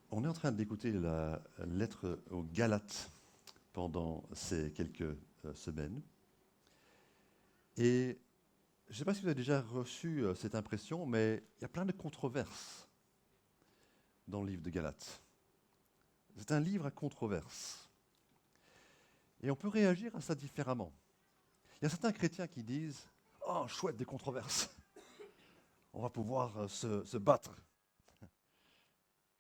On est en train d'écouter la lettre aux Galates pendant ces quelques semaines. Et je ne sais pas si vous avez déjà reçu cette impression, mais il y a plein de controverses dans le livre de Galates. C'est un livre à controverses. Et on peut réagir à ça différemment. Il y a certains chrétiens qui disent Oh, chouette des controverses. On va pouvoir se battre.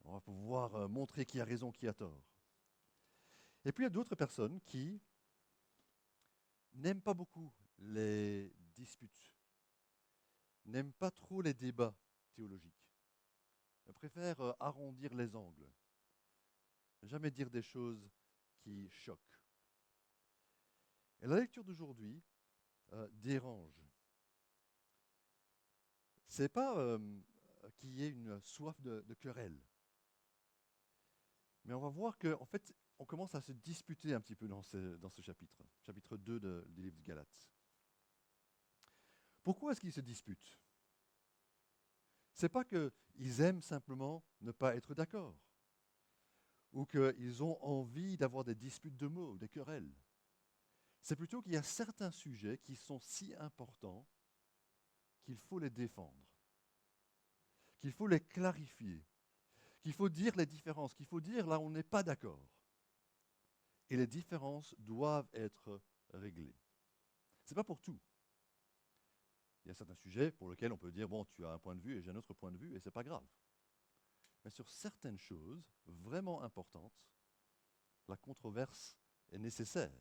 On va pouvoir montrer qui a raison, qui a tort. Et puis il y a d'autres personnes qui n'aiment pas beaucoup les disputes, n'aiment pas trop les débats théologiques, préfèrent arrondir les angles, jamais dire des choses qui choquent. Et la lecture d'aujourd'hui dérange. C'est pas qu'il y ait une soif de querelle, mais on va voir qu'en fait, on commence à se disputer un petit peu dans ce chapitre, chapitre 2 du livre de Galates. Pourquoi est-ce qu'ils se disputent? C'est pas qu'ils aiment simplement ne pas être d'accord, ou qu'ils ont envie d'avoir des disputes de mots, des querelles. C'est plutôt qu'il y a certains sujets qui sont si importants qu'il faut les défendre, qu'il faut les clarifier, qu'il faut dire les différences, qu'il faut dire là où on n'est pas d'accord. Et les différences doivent être réglées. Ce n'est pas pour tout. Il y a certains sujets pour lesquels on peut dire, bon, tu as un point de vue et j'ai un autre point de vue, et ce n'est pas grave. Mais sur certaines choses vraiment importantes, la controverse est nécessaire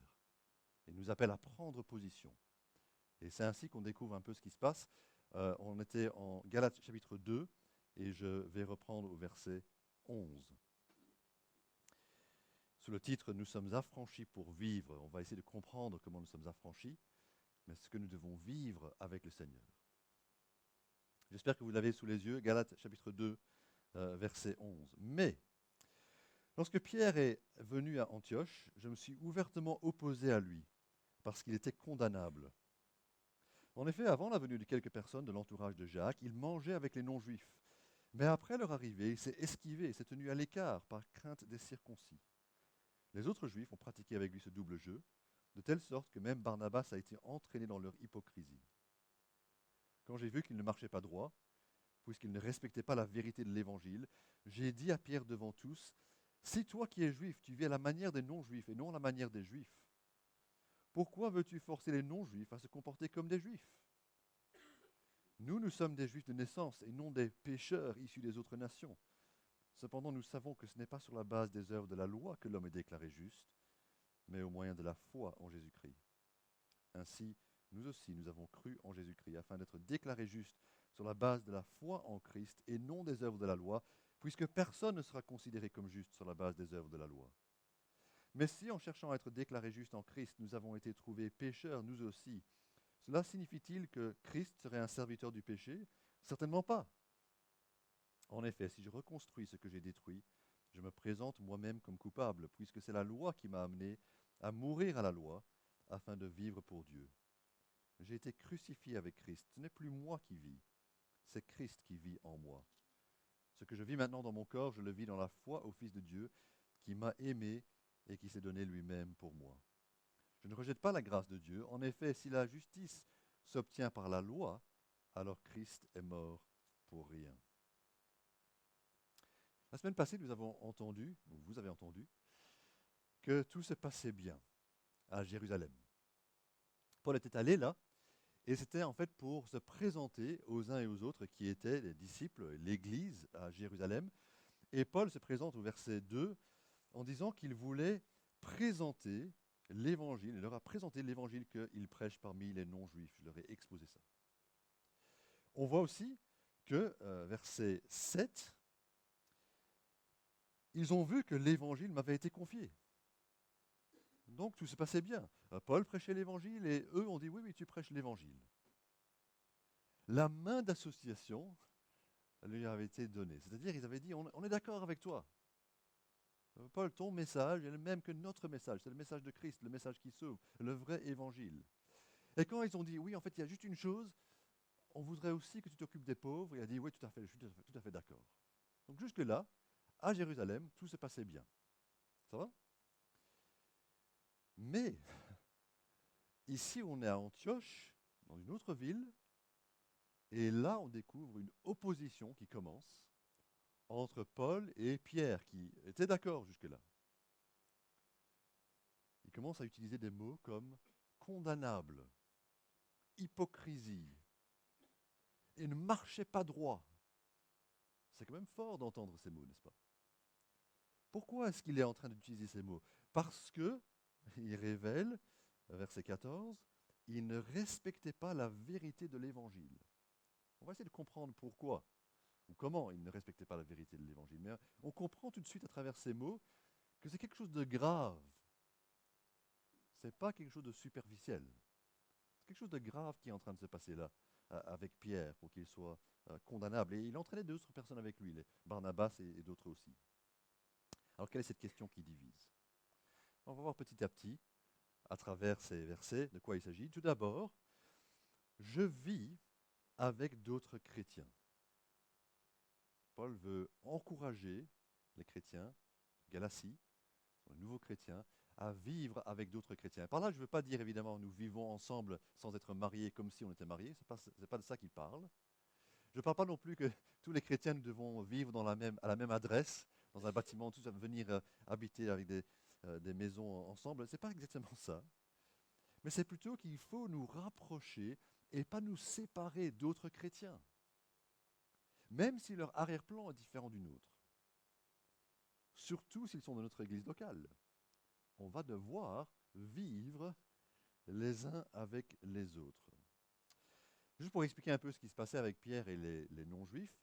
et nous appelle à prendre position. Et c'est ainsi qu'on découvre un peu ce qui se passe. On était en Galates chapitre 2 et je vais reprendre au verset 11. Sous le titre « Nous sommes affranchis pour vivre », on va essayer de comprendre comment nous sommes affranchis, mais ce que nous devons vivre avec le Seigneur. J'espère que vous l'avez sous les yeux, Galates chapitre 2, verset 11. « Mais, lorsque Pierre est venu à Antioche, je me suis ouvertement opposé à lui, parce qu'il était condamnable. En effet, avant la venue de quelques personnes de l'entourage de Jacques, il mangeait avec les non-juifs. Mais après leur arrivée, il s'est esquivé et s'est tenu à l'écart par crainte des circoncis. Les autres juifs ont pratiqué avec lui ce double jeu, de telle sorte que même Barnabas a été entraîné dans leur hypocrisie. Quand j'ai vu qu'il ne marchait pas droit, puisqu'il ne respectait pas la vérité de l'Évangile, j'ai dit à Pierre devant tous, « Si toi qui es juif, tu vis à la manière des non-juifs et non à la manière des juifs, pourquoi veux-tu forcer les non-juifs à se comporter comme des juifs ? Nous sommes des juifs de naissance et non des pécheurs issus des autres nations. Cependant, nous savons que ce n'est pas sur la base des œuvres de la loi que l'homme est déclaré juste, mais au moyen de la foi en Jésus-Christ. Ainsi, nous aussi, nous avons cru en Jésus-Christ, afin d'être déclarés justes sur la base de la foi en Christ et non des œuvres de la loi, puisque personne ne sera considéré comme juste sur la base des œuvres de la loi. Mais si, en cherchant à être déclarés justes en Christ, nous avons été trouvés pécheurs, nous aussi, cela signifie-t-il que Christ serait un serviteur du péché? Certainement pas. En effet, si je reconstruis ce que j'ai détruit, je me présente moi-même comme coupable, puisque c'est la loi qui m'a amené à mourir à la loi, afin de vivre pour Dieu. J'ai été crucifié avec Christ. Ce n'est plus moi qui vis, c'est Christ qui vit en moi. Ce que je vis maintenant dans mon corps, je le vis dans la foi au Fils de Dieu, qui m'a aimé et qui s'est donné lui-même pour moi. Je ne rejette pas la grâce de Dieu. En effet, si la justice s'obtient par la loi, alors Christ est mort pour rien. La semaine passée, nous avons entendu, ou vous avez entendu, que tout se passait bien à Jérusalem. Paul était allé là, et c'était en fait pour se présenter aux uns et aux autres qui étaient les disciples, l'Église à Jérusalem. Et Paul se présente au verset 2 en disant qu'il voulait présenter l'Évangile. Il leur a présenté l'Évangile qu'il prêche parmi les non-juifs. Je leur ai exposé ça. On voit aussi que, verset 7, ils ont vu que l'Évangile m'avait été confié. Donc tout se passait bien. Paul prêchait l'Évangile et eux ont dit oui, tu prêches l'Évangile. La main d'association lui avait été donnée. C'est-à-dire ils avaient dit on est d'accord avec toi. Paul, ton message est le même que notre message. C'est le message de Christ, le message qui sauve, le vrai Évangile. Et quand ils ont dit oui, en fait il y a juste une chose, on voudrait aussi que tu t'occupes des pauvres, il a dit oui, tout à fait, je suis tout à fait d'accord. Donc jusque-là, à Jérusalem, tout se passait bien. Ça va? Mais ici, on est à Antioche, dans une autre ville, et là, on découvre une opposition qui commence entre Paul et Pierre, qui étaient d'accord jusque-là. Ils commencent à utiliser des mots comme condamnable, hypocrisie, et ne marchez pas droit. C'est quand même fort d'entendre ces mots, n'est-ce pas? Pourquoi est-ce qu'il est en train d'utiliser ces mots? Parce que, il révèle, verset 14, il ne respectait pas la vérité de l'Évangile. On va essayer de comprendre pourquoi, ou comment il ne respectait pas la vérité de l'Évangile. Mais on comprend tout de suite à travers ces mots que c'est quelque chose de grave. Ce n'est pas quelque chose de superficiel. C'est quelque chose de grave qui est en train de se passer là, avec Pierre, pour qu'il soit condamnable. Et il entraînait d'autres personnes avec lui, Barnabas et d'autres aussi. Alors quelle est cette question qui divise? On va voir petit à petit, à travers ces versets, de quoi il s'agit. Tout d'abord, je vis avec d'autres chrétiens. Paul veut encourager les chrétiens, Galatie, les nouveaux chrétiens, à vivre avec d'autres chrétiens. Par là, je ne veux pas dire évidemment nous vivons ensemble sans être mariés comme si on était mariés, ce n'est pas de ça qu'il parle. Je ne parle pas non plus que tous les chrétiens nous devons vivre à la même adresse, dans un bâtiment, tous venir habiter avec des maisons ensemble. Ce n'est pas exactement ça. Mais c'est plutôt qu'il faut nous rapprocher et pas nous séparer d'autres chrétiens, même si leur arrière-plan est différent du nôtre. Surtout s'ils sont de notre église locale. On va devoir vivre les uns avec les autres. Juste pour expliquer un peu ce qui se passait avec Pierre et les non-juifs,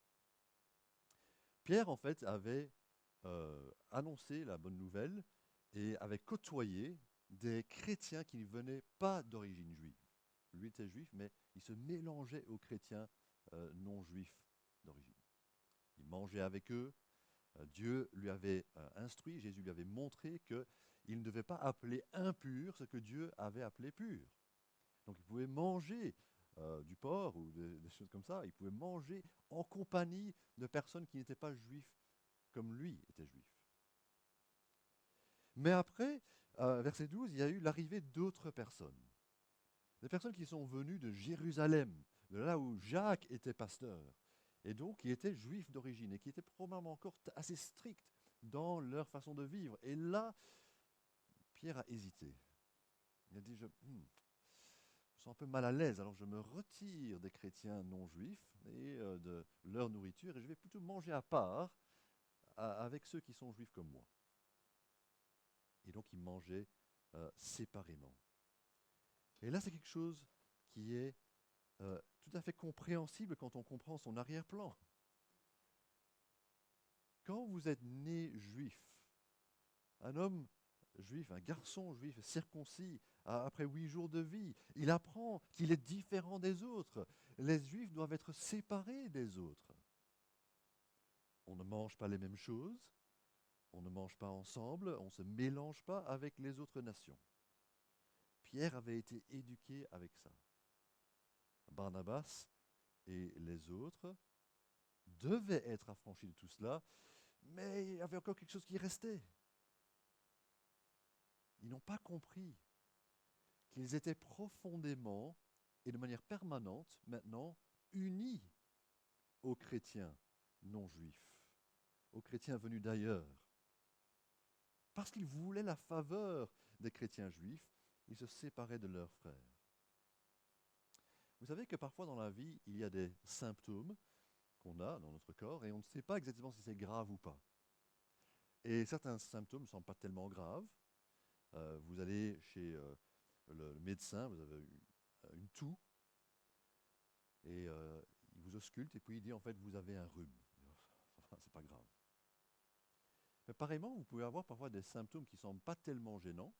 Pierre, en fait, avait annoncé la bonne nouvelle et avait côtoyé des chrétiens qui ne venaient pas d'origine juive. Lui était juif, mais il se mélangeait aux chrétiens non-juifs d'origine. Il mangeait avec eux. Dieu lui avait instruit, Jésus lui avait montré qu'il ne devait pas appeler impur ce que Dieu avait appelé pur. Donc il pouvait manger du porc ou des choses comme ça. Il pouvait manger en compagnie de personnes qui n'étaient pas juifs comme lui était juif. Mais après, verset 12, il y a eu l'arrivée d'autres personnes. Des personnes qui sont venues de Jérusalem, de là où Jacques était pasteur, et donc qui étaient juifs d'origine, et qui étaient probablement encore assez stricts dans leur façon de vivre. Et là, Pierre a hésité. Il a dit, je sens un peu mal à l'aise, alors je me retire des chrétiens non juifs et de leur nourriture, et je vais plutôt manger à part avec ceux qui sont juifs comme moi. Et donc il mangeait séparément. Et là, c'est quelque chose qui est tout à fait compréhensible quand on comprend son arrière-plan. Quand vous êtes né juif, un homme juif, un garçon juif circoncis, après 8 jours de vie, il apprend qu'il est différent des autres. Les juifs doivent être séparés des autres. On ne mange pas les mêmes choses, on ne mange pas ensemble, on ne se mélange pas avec les autres nations. Pierre avait été éduqué avec ça. Barnabas et les autres devaient être affranchis de tout cela, mais il y avait encore quelque chose qui restait. Ils n'ont pas compris qu'ils étaient profondément et de manière permanente maintenant unis aux chrétiens non juifs, aux chrétiens venus d'ailleurs. Parce qu'ils voulaient la faveur des chrétiens juifs, ils se séparaient de leurs frères. Vous savez que parfois dans la vie, il y a des symptômes qu'on a dans notre corps et on ne sait pas exactement si c'est grave ou pas. Et certains symptômes ne sont pas tellement graves. Vous allez chez le médecin, vous avez une toux, et il vous ausculte et puis il dit en fait vous avez un rhume. C'est pas grave. Mais pareillement, vous pouvez avoir parfois des symptômes qui ne semblent pas tellement gênants.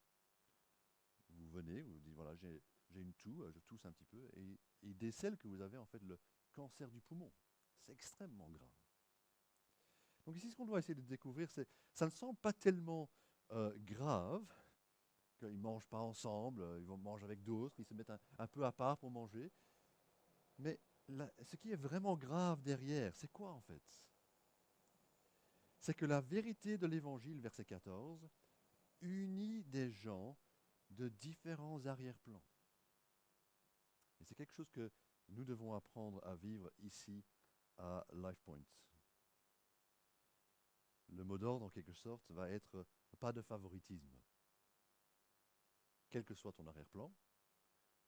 Vous venez, vous dites voilà j'ai une toux, je tousse un petit peu, et il décèle que vous avez en fait le cancer du poumon. C'est extrêmement grave. Donc ici, ce qu'on doit essayer de découvrir, c'est ça ne semble pas tellement grave, qu'ils ne mangent pas ensemble, ils vont manger avec d'autres, ils se mettent un peu à part pour manger. Mais ce qui est vraiment grave derrière, c'est quoi en fait? c'est que la vérité de l'Évangile, verset 14, unit des gens de différents arrière-plans. Et c'est quelque chose que nous devons apprendre à vivre ici à LifePoint. Le mot d'ordre, en quelque sorte, va être pas de favoritisme. Quel que soit ton arrière-plan,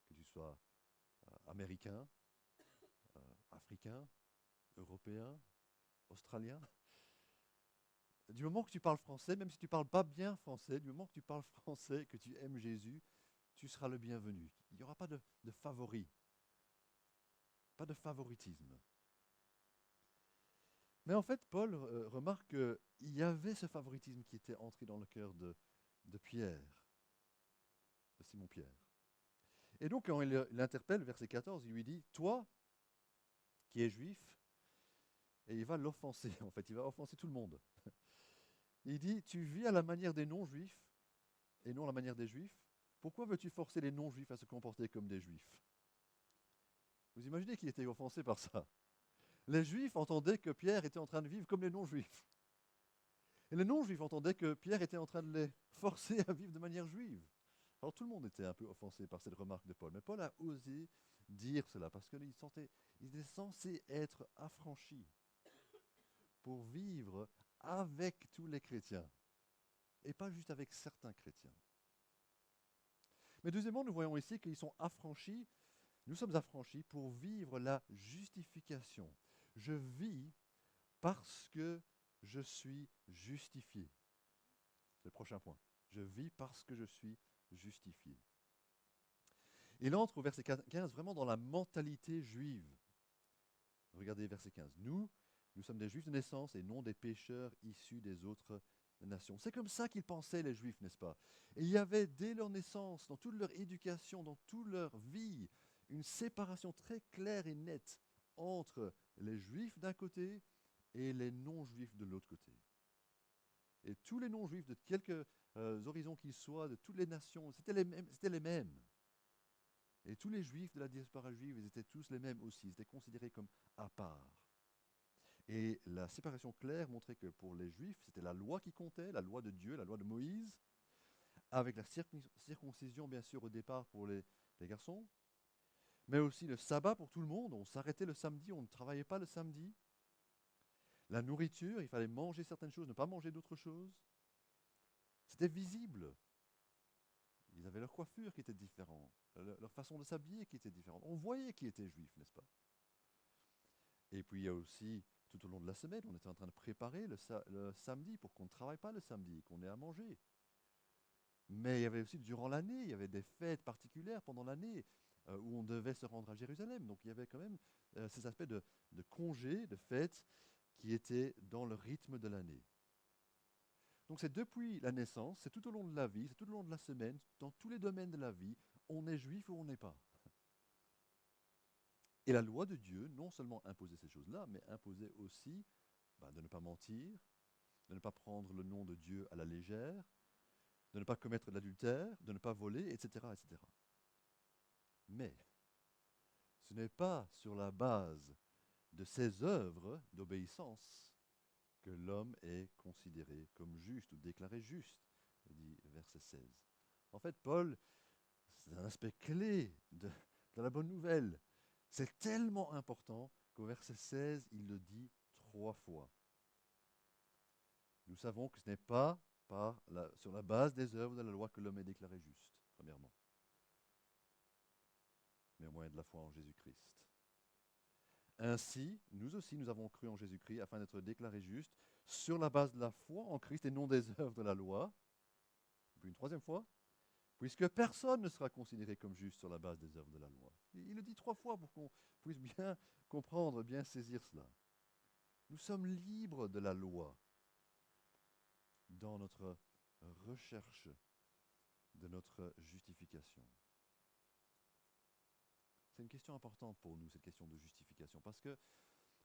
que tu sois américain, africain, européen, australien, du moment que tu parles français, même si tu ne parles pas bien français, du moment que tu parles français, que tu aimes Jésus, tu seras le bienvenu. Il n'y aura pas de favoris, pas de favoritisme. Mais en fait, Paul remarque qu'il y avait ce favoritisme qui était entré dans le cœur de Pierre, de Simon-Pierre. Et donc, quand il l'interpelle, verset 14, il lui dit, toi, qui es juif, et il va l'offenser, en fait, il va offenser tout le monde. Il dit, tu vis à la manière des non-juifs, et non à la manière des juifs. Pourquoi veux-tu forcer les non-juifs à se comporter comme des juifs? Vous imaginez qu'il était offensé par ça. Les juifs entendaient que Pierre était en train de vivre comme les non-juifs. Et les non-juifs entendaient que Pierre était en train de les forcer à vivre de manière juive. Alors tout le monde était un peu offensé par cette remarque de Paul. Mais Paul a osé dire cela parce qu'il était censé être affranchi pour vivre avec tous les chrétiens et pas juste avec certains chrétiens. Mais deuxièmement, nous voyons ici qu'ils sont affranchis, nous sommes affranchis pour vivre la justification. Je vis parce que je suis justifié. C'est le prochain point. Je vis parce que je suis justifié. Il entre au verset 15 vraiment dans la mentalité juive. Regardez verset 15. Nous sommes des juifs de naissance et non des pécheurs issus des autres nations. C'est comme ça qu'ils pensaient les juifs, n'est-ce pas? Et il y avait dès leur naissance, dans toute leur éducation, dans toute leur vie, une séparation très claire et nette entre les juifs d'un côté et les non-juifs de l'autre côté. Et tous les non-juifs, de quelques horizons qu'ils soient, de toutes les nations, c'était les mêmes. Et tous les juifs de la diaspora juive, ils étaient tous les mêmes aussi, ils étaient considérés comme à part. Et la séparation claire montrait que pour les juifs, c'était la loi qui comptait, la loi de Dieu, la loi de Moïse, avec la circoncision bien sûr au départ pour les garçons, mais aussi le sabbat pour tout le monde, on s'arrêtait le samedi, on ne travaillait pas le samedi. La nourriture, il fallait manger certaines choses, ne pas manger d'autres choses. C'était visible. Ils avaient leur coiffure qui était différente, leur façon de s'habiller qui était différente. On voyait qui était juif, n'est-ce pas? Et puis il y a aussi, tout au long de la semaine, on était en train de préparer le samedi pour qu'on ne travaille pas le samedi, qu'on ait à manger. Mais il y avait aussi durant l'année, il y avait des fêtes particulières pendant l'année où on devait se rendre à Jérusalem. Donc il y avait quand même ces aspects de congés, de fêtes qui étaient dans le rythme de l'année. Donc c'est depuis la naissance, c'est tout au long de la vie, c'est tout au long de la semaine, dans tous les domaines de la vie, on est juif ou on n'est pas. Et la loi de Dieu non seulement imposait ces choses-là, mais imposait aussi de ne pas mentir, de ne pas prendre le nom de Dieu à la légère, de ne pas commettre de l'adultère, de ne pas voler, etc., etc. Mais ce n'est pas sur la base de ces œuvres d'obéissance que l'homme est considéré comme juste ou déclaré juste, dit verset 16. En fait, Paul, c'est un aspect clé de la bonne nouvelle. C'est tellement important qu'au verset 16, il le dit 3 fois. Nous savons que ce n'est pas sur la base des œuvres de la loi que l'homme est déclaré juste, premièrement, mais au moyen de la foi en Jésus-Christ. Ainsi, nous aussi, nous avons cru en Jésus-Christ afin d'être déclarés justes sur la base de la foi en Christ et non des œuvres de la loi. Et puis une troisième fois, puisque personne ne sera considéré comme juste sur la base des œuvres de la loi. Il le dit 3 fois pour qu'on puisse bien comprendre, bien saisir cela. Nous sommes libres de la loi dans notre recherche de notre justification. C'est une question importante pour nous, cette question de justification, parce que,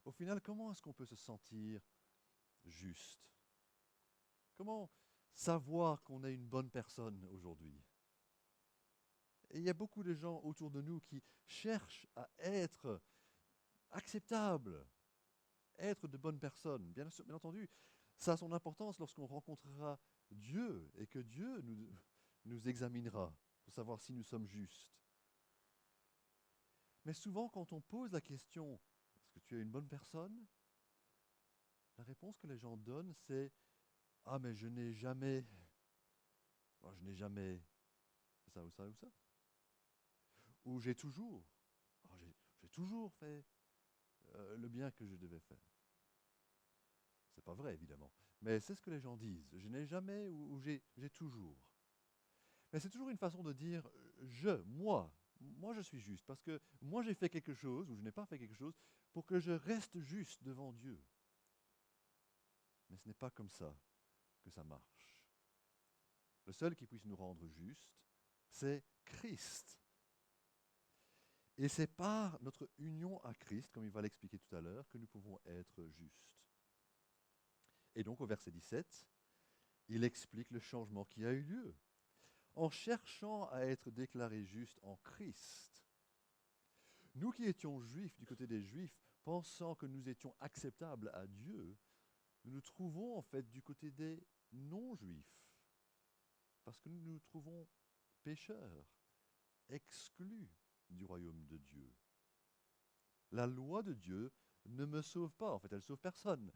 au final, comment est-ce qu'on peut se sentir juste? Comment savoir qu'on est une bonne personne aujourd'hui? Et il y a beaucoup de gens autour de nous qui cherchent à être acceptables, être de bonnes personnes. Bien entendu, Ça a son importance lorsqu'on rencontrera Dieu et que Dieu nous examinera pour savoir si nous sommes justes. Mais souvent, quand on pose la question, est-ce que tu es une bonne personne? La réponse que les gens donnent, c'est ah, mais je n'ai jamais ça ou ça ou ça. Ou j'ai toujours, ah, j'ai toujours fait le bien que je devais faire. C'est pas vrai, évidemment. Mais c'est ce que les gens disent. Je n'ai jamais ou j'ai toujours. Mais c'est toujours une façon de dire moi je suis juste, parce que moi j'ai fait quelque chose ou je n'ai pas fait quelque chose pour que je reste juste devant Dieu. Mais ce n'est pas comme ça que ça marche. Le seul qui puisse nous rendre justes, c'est Christ. Et c'est par notre union à Christ, comme il va l'expliquer tout à l'heure, que nous pouvons être justes. Et donc au verset 17, il explique le changement qui a eu lieu. En cherchant à être déclarés justes en Christ, nous qui étions juifs du côté des juifs, pensant que nous étions acceptables à Dieu, nous nous trouvons en fait du côté des non-juifs, parce que nous nous trouvons pécheurs, exclus du royaume de Dieu. La loi de Dieu ne me sauve pas, en fait elle ne sauve personne,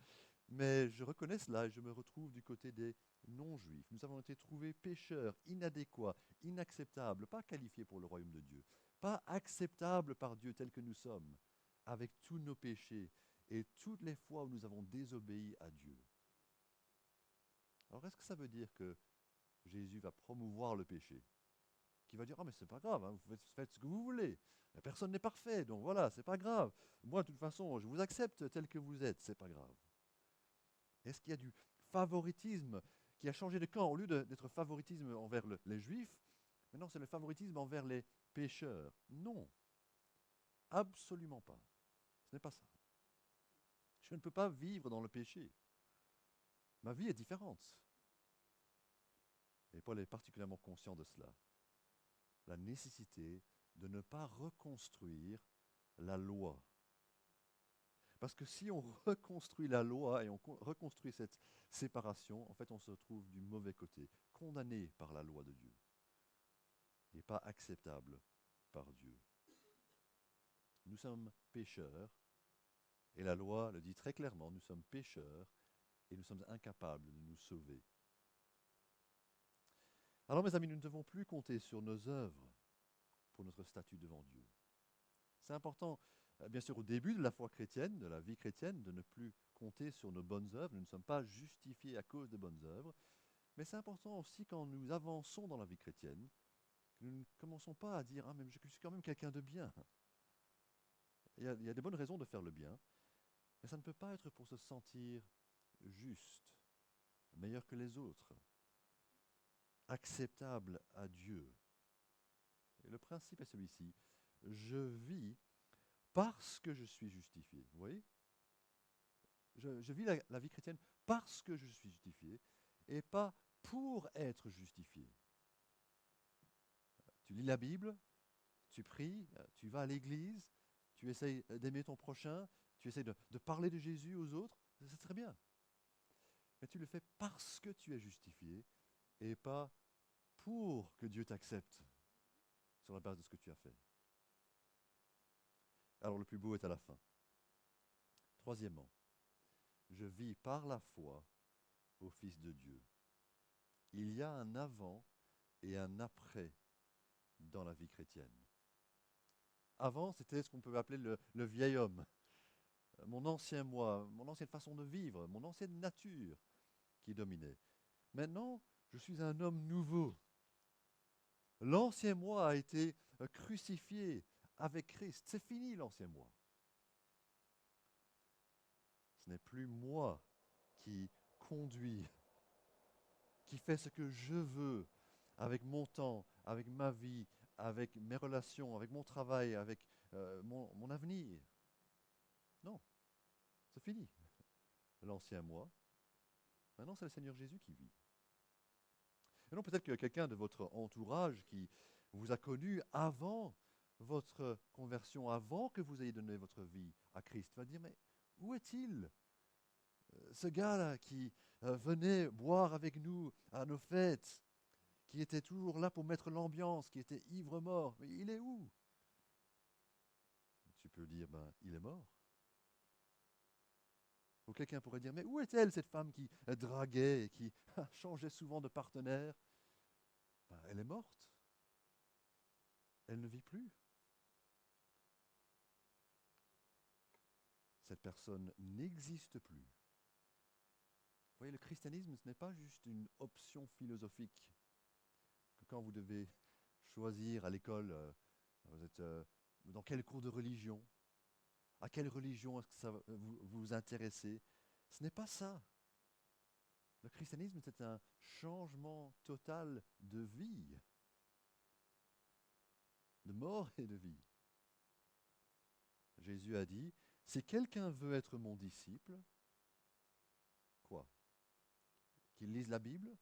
mais je reconnais cela et je me retrouve du côté des non-juifs. Nous avons été trouvés pécheurs, inadéquats, inacceptables, pas qualifiés pour le royaume de Dieu, pas acceptables par Dieu tels que nous sommes, avec tous nos péchés et toutes les fois où nous avons désobéi à Dieu. Alors est-ce que ça veut dire que Jésus va promouvoir le péché? Qui va dire, ah mais c'est pas grave, hein, vous faites ce que vous voulez. Personne n'est parfait, donc voilà, c'est pas grave. Moi, de toute façon, je vous accepte tel que vous êtes, c'est pas grave. Est-ce qu'il y a du favoritisme qui a changé de camp? Au lieu d'être favoritisme envers les Juifs, maintenant c'est le favoritisme envers les pécheurs. Non, absolument pas. Ce n'est pas ça. Je ne peux pas vivre dans le péché. Ma vie est différente. Et Paul est particulièrement conscient de cela. La nécessité de ne pas reconstruire la loi. Parce que si on reconstruit la loi et on reconstruit cette séparation, en fait, on se retrouve du mauvais côté, condamné par la loi de Dieu et pas acceptable par Dieu. Nous sommes pécheurs et la loi le dit très clairement, nous sommes pécheurs et nous sommes incapables de nous sauver. Alors mes amis, nous ne devons plus compter sur nos œuvres pour notre statut devant Dieu. C'est important, bien sûr, au début de la foi chrétienne, de la vie chrétienne, de ne plus compter sur nos bonnes œuvres. Nous ne sommes pas justifiés à cause des bonnes œuvres. Mais c'est important aussi quand nous avançons dans la vie chrétienne, que nous ne commençons pas à dire « Ah, mais je suis quand même quelqu'un de bien ». Il y a des bonnes raisons de faire le bien, mais ça ne peut pas être pour se sentir juste, meilleur que les autres, acceptable à Dieu. Et le principe est celui-ci. Je vis parce que je suis justifié. Vous voyez? Je vis la vie chrétienne parce que je suis justifié et pas pour être justifié. Tu lis la Bible, tu pries, tu vas à l'église, tu essayes d'aimer ton prochain, tu essayes de parler de Jésus aux autres, c'est très bien. Mais tu le fais parce que tu es justifié et pas pour que Dieu t'accepte sur la base de ce que tu as fait. Alors le plus beau est à la fin. Troisièmement, je vis par la foi au Fils de Dieu. Il y a un avant et un après dans la vie chrétienne. Avant, c'était ce qu'on peut appeler le vieil homme, mon ancien moi, mon ancienne façon de vivre, mon ancienne nature qui dominait. Maintenant, je suis un homme nouveau. L'ancien moi a été crucifié avec Christ. C'est fini l'ancien moi. Ce n'est plus moi qui conduis, qui fait ce que je veux avec mon temps, avec ma vie, avec mes relations, avec mon travail, avec mon avenir. Non, c'est fini. L'ancien moi. Maintenant, c'est le Seigneur Jésus qui vit. Et non, peut-être que quelqu'un de votre entourage qui vous a connu avant votre conversion, avant que vous ayez donné votre vie à Christ, va dire, mais où est-il? Ce gars-là qui venait boire avec nous à nos fêtes, qui était toujours là pour mettre l'ambiance, qui était ivre-mort, mais il est où? Tu peux dire, ben, il est mort. Ou quelqu'un pourrait dire, mais où est-elle, cette femme qui draguait et qui changeait souvent de partenaire? Ben, elle est morte. Elle ne vit plus. Cette personne n'existe plus. Vous voyez, le christianisme, ce n'est pas juste une option philosophique. Que quand vous devez choisir à l'école, vous êtes dans quel cours de religion, à quelle religion est-ce que vous vous intéressez? Ce n'est pas ça. Le christianisme, c'est un changement total de vie, de mort et de vie. Jésus a dit, si quelqu'un veut être mon disciple, quoi? Qu'il lise la Bible?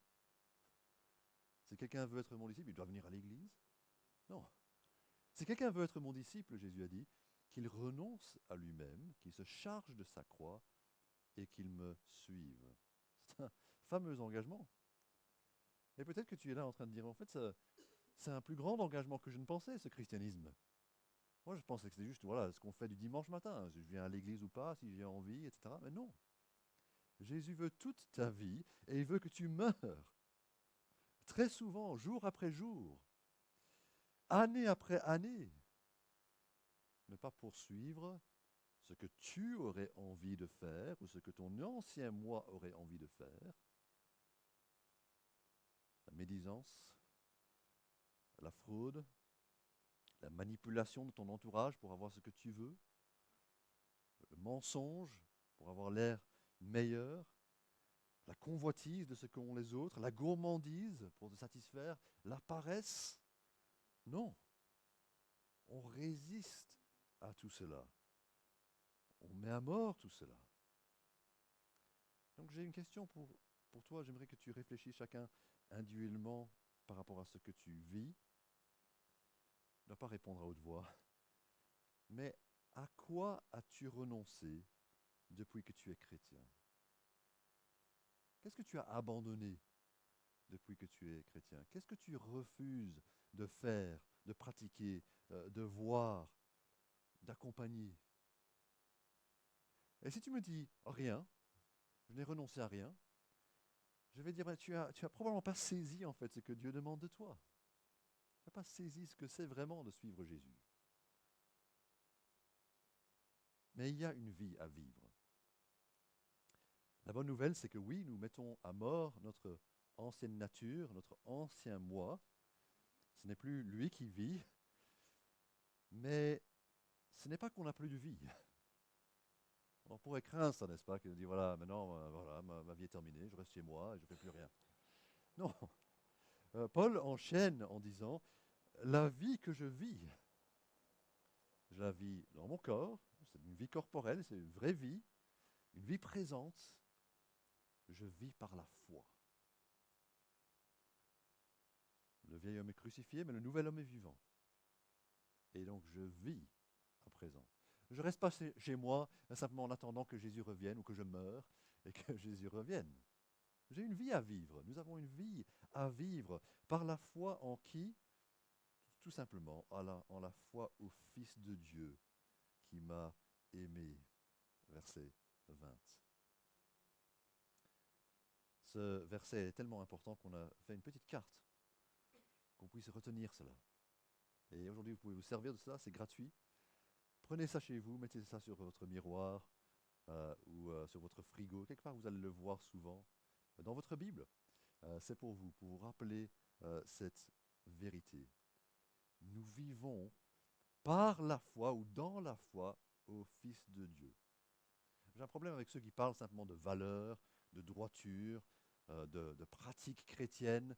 Si quelqu'un veut être mon disciple, il doit venir à l'église? Non. Si quelqu'un veut être mon disciple, Jésus a dit, qu'il renonce à lui-même, qu'il se charge de sa croix et qu'il me suive. C'est un fameux engagement. Et peut-être que tu es là en train de dire, en fait, c'est un plus grand engagement que je ne pensais, ce christianisme. Moi, je pensais que c'était juste, voilà, ce qu'on fait du dimanche matin. Si je viens à l'église ou pas, si j'ai envie, etc. Mais non. Jésus veut toute ta vie et il veut que tu meurs. Très souvent, jour après jour, année après année. Ne pas poursuivre ce que tu aurais envie de faire ou ce que ton ancien moi aurait envie de faire. La médisance, la fraude, la manipulation de ton entourage pour avoir ce que tu veux, le mensonge pour avoir l'air meilleur, la convoitise de ce qu'ont les autres, la gourmandise pour te satisfaire, la paresse. Non, on résiste à tout cela. On met à mort tout cela. Donc j'ai une question pour toi. J'aimerais que tu réfléchisses chacun individuellement par rapport à ce que tu vis. Ne dois pas répondre à haute voix. Mais à quoi as-tu renoncé depuis que tu es chrétien? Qu'est-ce que tu as abandonné depuis que tu es chrétien? Qu'est-ce que tu refuses de faire, de pratiquer, de voir, d'accompagner? Et si tu me dis rien, je n'ai renoncé à rien, je vais dire, ben, tu as probablement pas saisi en fait ce que Dieu demande de toi. Tu n'as pas saisi ce que c'est vraiment de suivre Jésus. Mais il y a une vie à vivre. La bonne nouvelle, c'est que oui, nous mettons à mort notre ancienne nature, notre ancien moi. Ce n'est plus lui qui vit, mais ce n'est pas qu'on n'a plus de vie. On pourrait craindre ça, n'est-ce pas, que de dire, voilà, maintenant, voilà, ma vie est terminée, je reste chez moi et je ne fais plus rien. Non. Paul enchaîne en disant, la vie que je vis dans mon corps, c'est une vie corporelle, c'est une vraie vie, une vie présente, je vis par la foi. Le vieil homme est crucifié, mais le nouvel homme est vivant. Et donc je vis à présent. Je ne reste pas chez moi simplement en attendant que Jésus revienne ou que je meure et que Jésus revienne. J'ai une vie à vivre. Nous avons une vie à vivre par la foi en qui? Tout simplement en la foi au Fils de Dieu qui m'a aimé. Verset 20. Ce verset est tellement important qu'on a fait une petite carte, qu'on puisse retenir cela. Et aujourd'hui, vous pouvez vous servir de cela, c'est gratuit. Prenez ça chez vous, mettez ça sur votre miroir ou sur votre frigo. Quelque part, vous allez le voir souvent. Dans votre Bible, c'est pour vous rappeler cette vérité. Nous vivons par la foi ou dans la foi au Fils de Dieu. J'ai un problème avec ceux qui parlent simplement de valeurs, de droiture, de pratiques chrétiennes,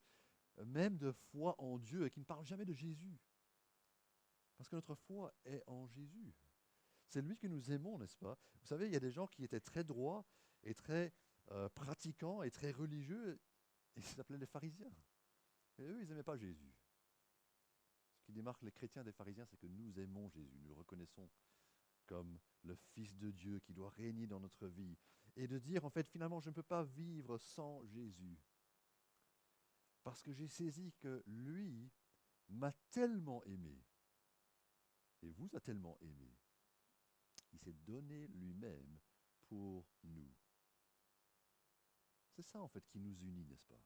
même de foi en Dieu et qui ne parlent jamais de Jésus. Parce que notre foi est en Jésus. C'est lui que nous aimons, n'est-ce pas? Vous savez, il y a des gens qui étaient très droits et très pratiquants et très religieux, et ils s'appelaient les pharisiens. Et eux, ils n'aimaient pas Jésus. Ce qui démarque les chrétiens des pharisiens, c'est que nous aimons Jésus, nous le reconnaissons comme le Fils de Dieu qui doit régner dans notre vie. et de dire, en fait, finalement, je ne peux pas vivre sans Jésus. Parce que j'ai saisi que lui m'a tellement aimé, et vous a tellement aimé, il s'est donné lui-même pour nous. C'est ça, en fait, qui nous unit, n'est-ce pas?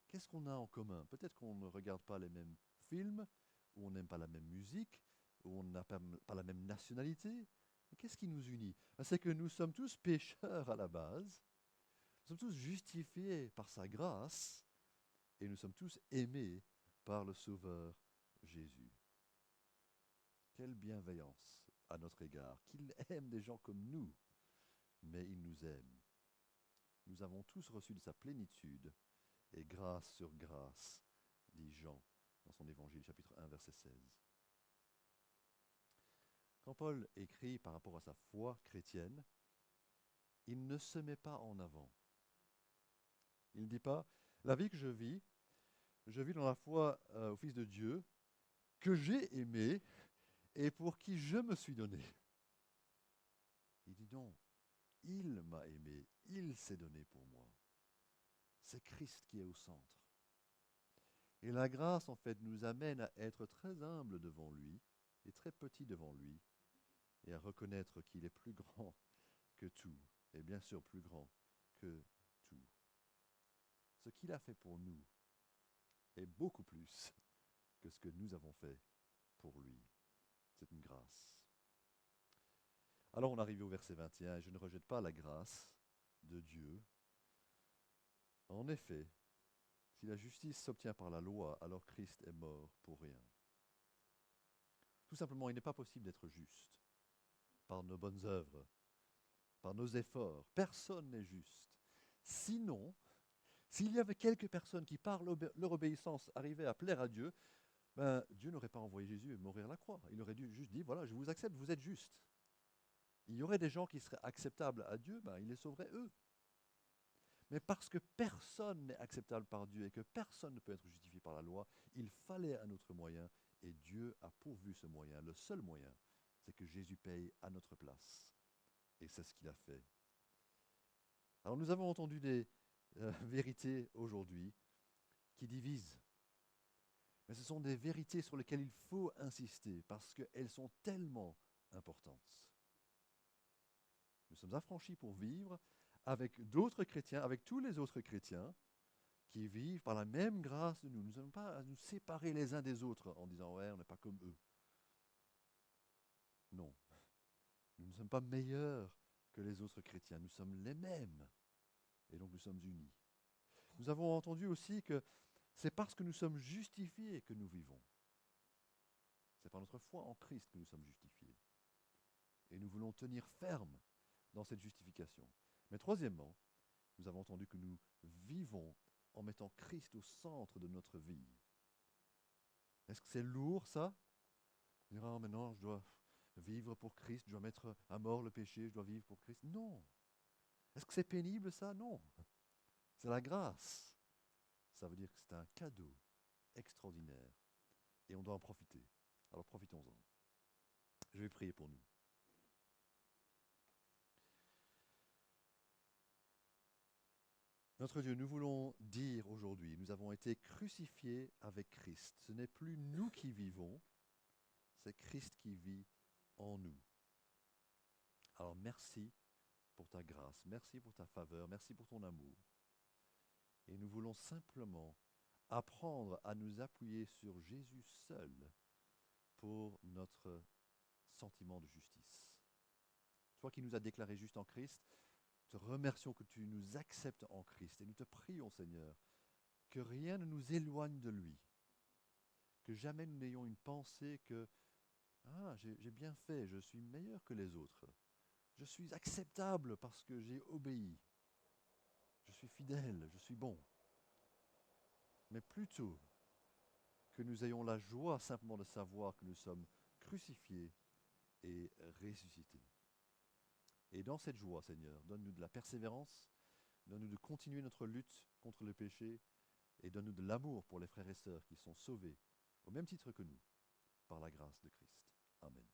Qu'est-ce qu'on a en commun? Peut-être qu'on ne regarde pas les mêmes films, ou on n'aime pas la même musique, ou on n'a pas la même nationalité. Mais qu'est-ce qui nous unit? C'est que nous sommes tous pécheurs à la base, nous sommes tous justifiés par sa grâce, et nous sommes tous aimés par le Sauveur Jésus. Quelle bienveillance à notre égard, qu'il aime des gens comme nous, mais il nous aime. Nous avons tous reçu de sa plénitude, et grâce sur grâce, dit Jean dans son évangile, chapitre 1, verset 16. Quand Paul écrit par rapport à sa foi chrétienne, il ne se met pas en avant. Il ne dit pas, la vie que je vis dans la foi au Fils de Dieu, que j'ai aimé et pour qui je me suis donné. Il dit non, il m'a aimé, il s'est donné pour moi. C'est Christ qui est au centre. Et la grâce, en fait, nous amène à être très humble devant lui et très petit devant lui et à reconnaître qu'il est plus grand que tout et bien sûr plus grand que tout. Ce qu'il a fait pour nous est beaucoup plus que ce que nous avons fait pour lui. C'est une grâce. Alors on arrive au verset 21, et je ne rejette pas la grâce de Dieu. En effet, si la justice s'obtient par la loi, alors Christ est mort pour rien. Tout simplement, il n'est pas possible d'être juste par nos bonnes œuvres, par nos efforts. Personne n'est juste. Sinon, s'il y avait quelques personnes qui, par leur obéissance, arrivaient à plaire à Dieu, ben, Dieu n'aurait pas envoyé Jésus et mourir à la croix. Il aurait dû juste dire, voilà, je vous accepte, vous êtes juste. Il y aurait des gens qui seraient acceptables à Dieu, ben, il les sauverait eux. Mais parce que personne n'est acceptable par Dieu et que personne ne peut être justifié par la loi, il fallait un autre moyen et Dieu a pourvu ce moyen. Le seul moyen, c'est que Jésus paye à notre place. Et c'est ce qu'il a fait. Alors nous avons entendu des vérités aujourd'hui qui divisent. Mais ce sont des vérités sur lesquelles il faut insister parce qu'elles sont tellement importantes. Nous sommes affranchis pour vivre avec d'autres chrétiens, avec tous les autres chrétiens qui vivent par la même grâce de nous. Nous n'avons pas à nous séparer les uns des autres en disant « ouais, on n'est pas comme eux ». Non. Nous ne sommes pas meilleurs que les autres chrétiens. Nous sommes les mêmes. Et donc nous sommes unis. Nous avons entendu aussi que c'est parce que nous sommes justifiés que nous vivons. C'est par notre foi en Christ que nous sommes justifiés. Et nous voulons tenir ferme dans cette justification. Mais troisièmement, nous avons entendu que nous vivons en mettant Christ au centre de notre vie. Est-ce que c'est lourd ça? Ah, maintenant je dois vivre pour Christ, je dois mettre à mort le péché, je dois vivre pour Christ. Non. Est-ce que c'est pénible ça? Non. C'est la grâce. Ça veut dire que c'est un cadeau extraordinaire et on doit en profiter. Alors profitons-en. Je vais prier pour nous. Notre Dieu, nous voulons dire aujourd'hui, nous avons été crucifiés avec Christ. Ce n'est plus nous qui vivons, c'est Christ qui vit en nous. Alors merci pour ta grâce, merci pour ta faveur, merci pour ton amour. Et nous voulons simplement apprendre à nous appuyer sur Jésus seul pour notre sentiment de justice. Toi qui nous as déclarés justes en Christ, te remercions que tu nous acceptes en Christ et nous te prions, Seigneur, que rien ne nous éloigne de lui, que jamais nous n'ayons une pensée que « Ah, j'ai bien fait, je suis meilleur que les autres, je suis acceptable parce que j'ai obéi, je suis fidèle, je suis bon ». Mais plutôt que nous ayons la joie simplement de savoir que nous sommes crucifiés et ressuscités. Et dans cette joie, Seigneur, donne-nous de la persévérance, donne-nous de continuer notre lutte contre le péché et donne-nous de l'amour pour les frères et sœurs qui sont sauvés, au même titre que nous, par la grâce de Christ. Amen.